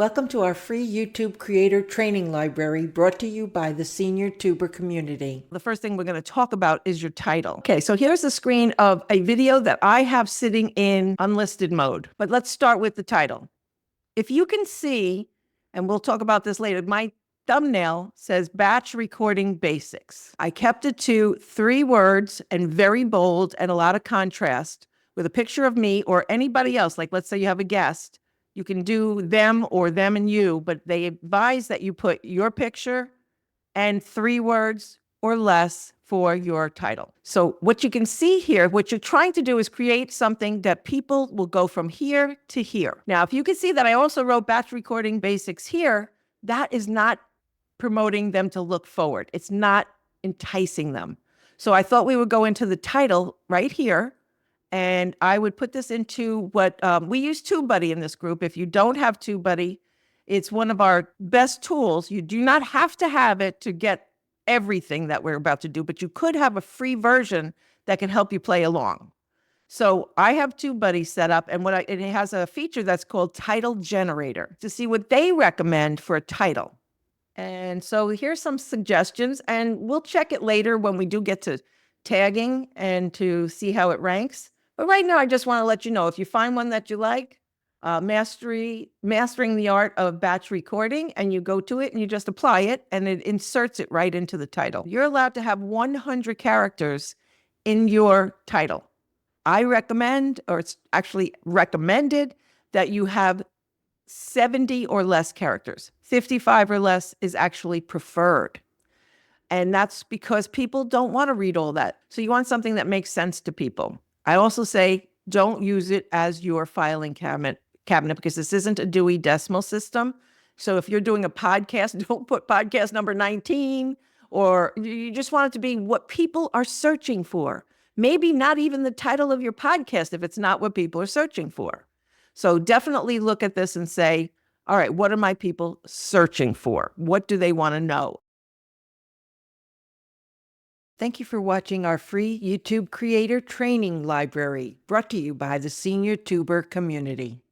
Welcome to our free YouTube creator training library brought to you by the senior tuber community. The first thing we're going to talk about is your title. Okay, so here's the screen of a video that I have sitting in unlisted mode. But let's start with the title. If you can see, and we'll talk about this later, my thumbnail says batch recording basics. I kept it to 3 words and very bold and a lot of contrast with a picture of me or anybody else. Like let's say you have a guest. You can do them or them and you, but they advise that you put your picture and 3 words or less for your title. So what you can see here, what you're trying to do is create something that people will go from here to here. Now, if you can see that I also wrote batch recording basics here, that is not promoting them to look forward. It's not enticing them. So I thought we would go into the title right here. And I would put this into what we use TubeBuddy in this group. If you don't have TubeBuddy, it's one of our best tools. You do not have to have it to get everything that we're about to do, but you could have a free version that can help you play along. So I have TubeBuddy set up, and it has a feature that's called Title Generator to see what they recommend for a title. And so here's some suggestions, and we'll check it later when we do get to tagging and to see how it ranks. But right now, I just want to let you know, if you find one that you like, Mastering the Art of Batch Recording, and you go to it and you just apply it, and it inserts it right into the title. You're allowed to have 100 characters in your title. I recommend, or it's actually recommended, that you have 70 or less characters. 55 or less is actually preferred. And that's because people don't want to read all that. So you want something that makes sense to people. I also say don't use it as your filing cabinet because this isn't a Dewey Decimal System. So if you're doing a podcast, don't put podcast number 19, or you just want it to be what people are searching for. Maybe not even the title of your podcast if it's not what people are searching for. So definitely look at this and say, all right, what are my people searching for? What do they want to know? Thank you for watching our free YouTube creator training library brought to you by the senior tuber community.